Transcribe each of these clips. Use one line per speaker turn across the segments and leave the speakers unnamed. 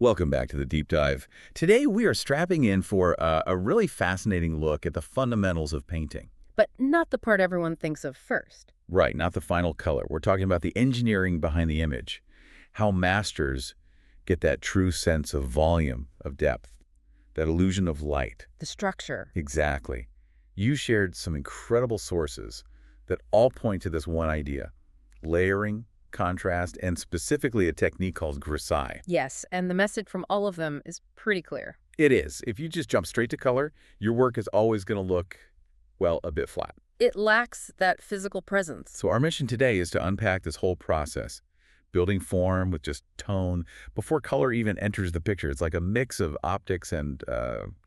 Welcome back to the Deep Dive. Today we are strapping in for a really fascinating look at the fundamentals of painting.
But not the part everyone thinks of first.
Right, not the final color. We're talking about the engineering behind the image. How masters get that true sense of volume, of depth, that illusion of light.
The structure.
Exactly. You shared some incredible sources that all point to this one idea: layering, contrast, and specifically a technique called grisaille.
Yes, and the message from all of them is pretty clear.
It is. If you just jump straight to color, your work is always going to look, well, a bit flat.
It lacks that physical presence.
So our mission today is to unpack this whole process, building form with just tone before color even enters the picture. It's like a mix of optics and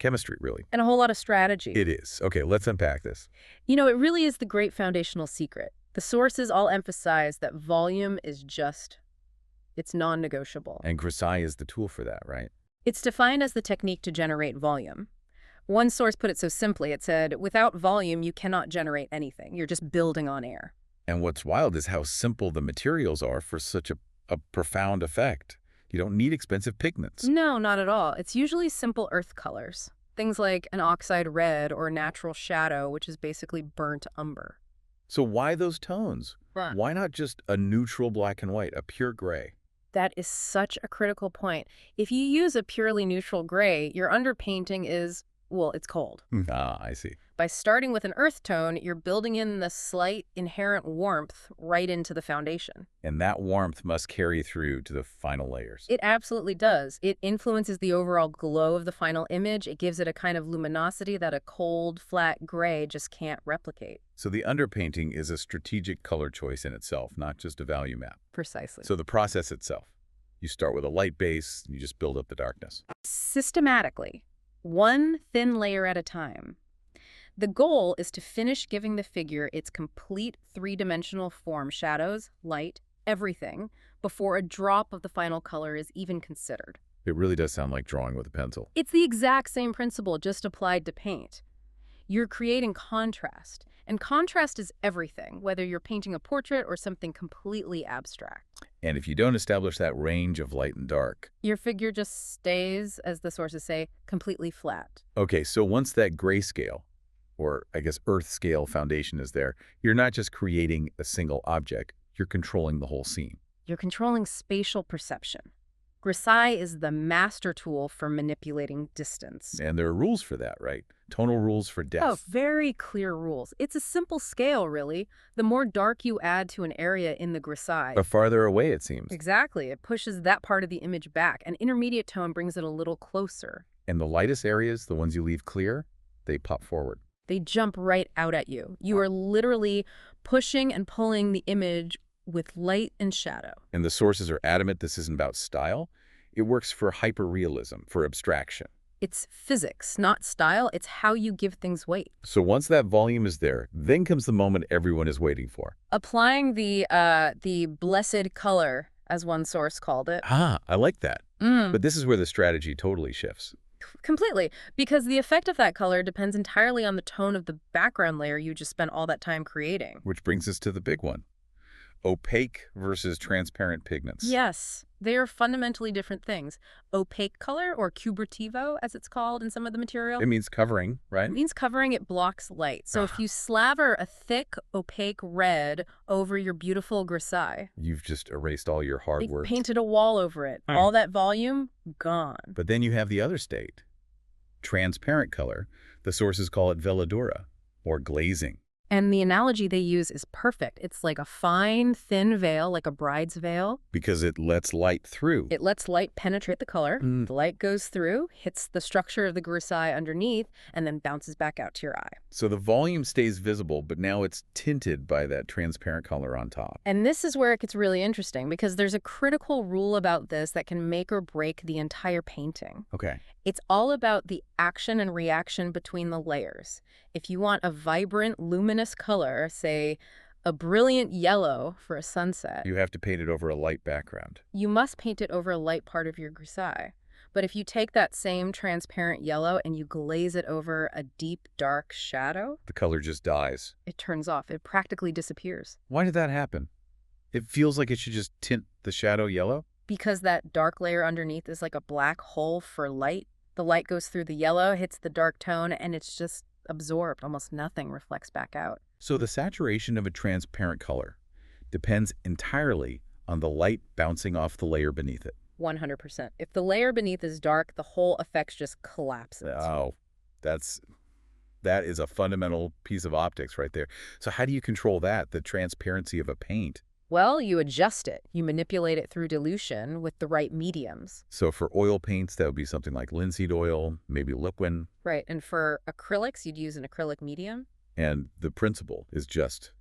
chemistry, really.
And a whole lot of strategy.
It is. Okay, let's unpack this.
You know, it really is the great foundational secret. The sources all emphasize that volume is it's non-negotiable.
And grisaille is the tool for that, right?
It's defined as the technique to generate volume. One source put it so simply. It said, without volume, you cannot generate anything. You're just building on air.
And what's wild is how simple the materials are for such a profound effect. You don't need expensive pigments.
No, not at all. It's usually simple earth colors. Things like an oxide red or natural shadow, which is basically burnt umber.
So why those tones?
Right.
Why not just a neutral black and white, a pure gray?
That is such a critical point. If you use a purely neutral gray, your underpainting is, well, it's cold.
Ah, I see.
By starting with an earth tone, you're building in the slight inherent warmth right into the foundation.
And that warmth must carry through to the final layers.
It absolutely does. It influences the overall glow of the final image. It gives it a kind of luminosity that a cold, flat gray just can't replicate.
So the underpainting is a strategic color choice in itself, not just a value map.
Precisely.
So the process itself. You start with a light base, you just build up the darkness.
Systematically, one thin layer at a time. The goal is to finish giving the figure its complete three-dimensional form, shadows, light, everything, before a drop of the final color is even considered.
It really does sound like drawing with a pencil.
It's the exact same principle, just applied to paint. You're creating contrast, and contrast is everything, whether you're painting a portrait or something completely abstract.
And if you don't establish that range of light and dark...
your figure just stays, as the sources say, completely flat.
Okay, so once that grayscale, or I guess earth scale foundation is there, you're not just creating a single object, you're controlling the whole scene.
You're controlling spatial perception. Grisaille is the master tool for manipulating distance.
And there are rules for that, right? Tonal rules for depth.
Oh, very clear rules. It's a simple scale, really. The more dark you add to an area in the grisaille,
The farther away, it seems.
exactly, it pushes that part of the image back. An intermediate tone brings it a little closer.
And the lightest areas, the ones you leave clear, they pop forward.
They jump right out at you. You are literally pushing and pulling the image with light and shadow.
And the sources are adamant this isn't about style. It works for hyperrealism, for abstraction.
It's physics, not style. It's how you give things weight.
So once that volume is there, then comes the moment everyone is waiting for.
Applying the blessed color, as one source called it.
Ah, I like that. But this is where the strategy totally shifts.
Completely, because the effect of that color depends entirely on the tone of the background layer you just spent all that time creating.
Which brings us to the big one. Opaque versus transparent pigments.
Yes, they are fundamentally different things. Opaque color, or cubrativo, as it's called in some of the material,
It means covering, right?
it means covering. It blocks light. So if you slaver a thick, opaque red over your beautiful grisaille,
You've just erased all your hard
they
work.
painted a wall over it. All that volume, gone.
But then you have the other state. Transparent color. The sources call it veladura, or glazing.
And the analogy they use is perfect. It's like a fine, thin veil, like a bride's veil.
Because it lets light through.
It lets light penetrate the color. The light goes through, hits the structure of the grisaille underneath, and then bounces back out to your eye.
So the volume stays visible, but now it's tinted by that transparent color on top.
And this is where it gets really interesting, because there's a critical rule about this that can make or break the entire painting.
Okay.
It's all about the action and reaction between the layers. If you want a vibrant, luminous color, say a brilliant yellow for a sunset,
You have to paint it over a light background.
you must paint it over a light part of your grisaille. But if you take that same transparent yellow and you glaze it over a deep, dark shadow,
The color just dies.
it turns off. It practically disappears.
Why did that happen? It feels like it should just tint the shadow yellow.
Because that dark layer underneath is like a black hole for light. The light goes through the yellow, hits the dark tone, and it's just absorbed. Almost nothing reflects back out.
So the saturation of a transparent color depends entirely on the light bouncing off the layer beneath it.
100%. If the layer beneath is dark, the whole effect just collapses.
Oh, that is a fundamental piece of optics right there. So how do you control that, the transparency of a paint?
Well, you adjust it. You manipulate it through dilution with the right mediums.
So for oil paints, that would be something like linseed oil, maybe liquid.
Right, and for acrylics, you'd use an acrylic medium.
And the principle is just,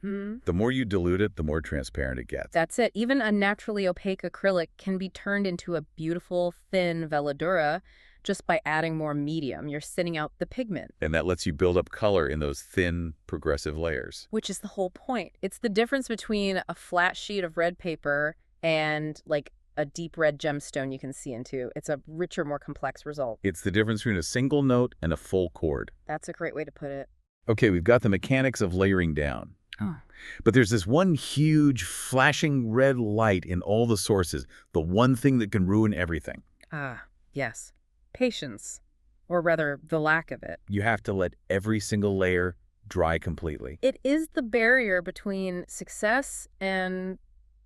the more you dilute it, the more transparent it gets.
That's it. Even a naturally opaque acrylic can be turned into a beautiful, thin veladura just by adding more medium. You're thinning out the pigment.
And that lets you build up color in those thin, progressive layers.
Which is the whole point. It's the difference between a flat sheet of red paper and like a deep red gemstone you can see into. It's a richer, more complex result.
It's the difference between a single note and a full chord.
That's a great way to put it.
Okay, we've got the mechanics of layering down.
Oh.
But there's this one huge flashing red light in all the sources, the one thing that can ruin everything.
Ah, yes. Patience. Or rather, the lack of it.
You have to let every single layer dry completely.
It is the barrier between success and,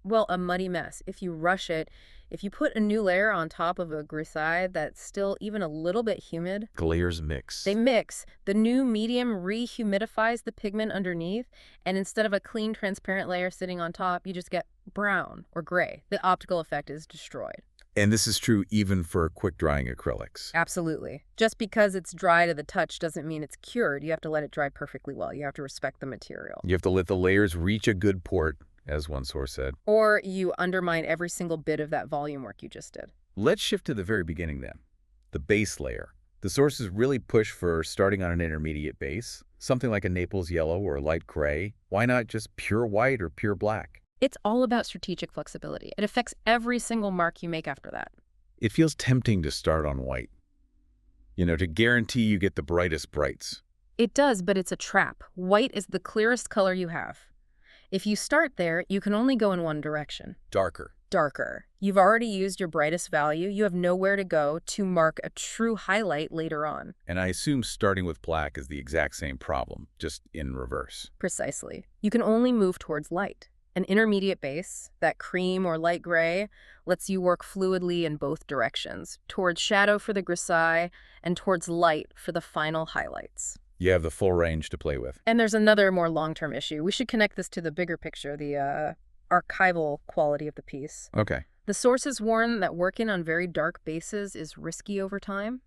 well, a muddy mess. If you rush it, if you put a new layer on top of a grisaille that's still even a little bit humid,
The layers mix.
they mix. The new medium rehumidifies the pigment underneath, and instead of a clean, transparent layer sitting on top, you just get brown or gray. The optical effect is destroyed.
And this is true even for quick-drying acrylics.
Absolutely. Just because it's dry to the touch doesn't mean it's cured. You have to let it dry perfectly well. You have to respect the material.
You have to let the layers reach a good port, as one source said.
Or you undermine every single bit of that volume work you just did.
Let's shift to the very beginning then. The base layer. The sources really push for starting on an intermediate base, something like a Naples yellow or light gray. Why not just pure white or pure black?
It's all about strategic flexibility. It affects every single mark you make after that.
It feels tempting to start on white. To guarantee you get the brightest brights.
It does, but it's a trap. White is the clearest color you have. If you start there, you can only go in one direction.
Darker.
Darker. You've already used your brightest value. You have nowhere to go to mark a true highlight later on.
And I assume starting with black is the exact same problem, just in reverse.
Precisely. You can only move towards light. An intermediate base, that cream or light gray, lets you work fluidly in both directions, towards shadow for the grisaille and towards light for the final highlights.
You have the full range to play with.
And there's another more long-term issue. We should connect this to the bigger picture, the archival quality of the piece.
Okay.
The sources warn that working on very dark bases is risky over time.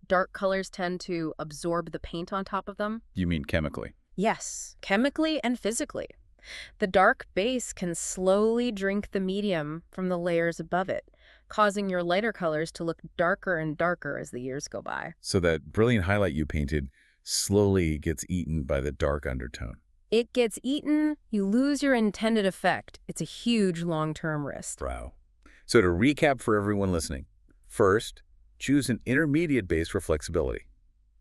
Dark colors tend to absorb the paint on top of them.
You mean chemically?
Yes, chemically and physically. The dark base can slowly drink the medium from the layers above it, causing your lighter colors to look darker and darker as the years go by.
So that brilliant highlight you painted slowly gets eaten by the dark undertone.
It gets eaten, you lose your intended effect. It's a huge long-term risk.
Wow. So to recap for everyone listening, first, choose an intermediate base for flexibility.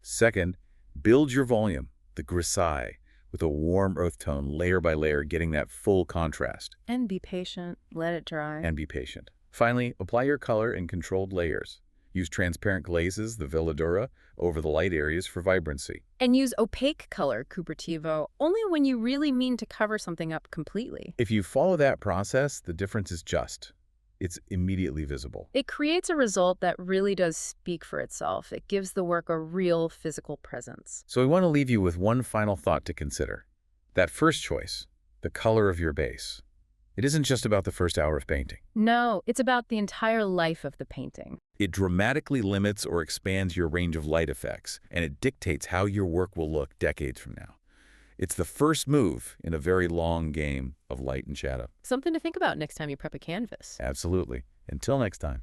Second, build your volume, the grisaille, with a warm earth tone, layer by layer, getting that full contrast.
And be patient. Let it dry.
And be patient. Finally, apply your color in controlled layers. Use transparent glazes, the veladura, over the light areas for vibrancy.
And use opaque color, cupertivo, only when you really mean to cover something up completely.
If you follow that process, the difference is just. It's immediately visible.
It creates a result that really does speak for itself. It gives the work a real physical presence.
So we want to leave you with one final thought to consider. That first choice, the color of your base. It isn't just about the first hour of painting.
No, it's about the entire life of the painting.
It dramatically limits or expands your range of light effects, and it dictates how your work will look decades from now. It's the first move in a very long game of light and shadow.
Something to think about next time you prep a canvas.
Absolutely. Until next time.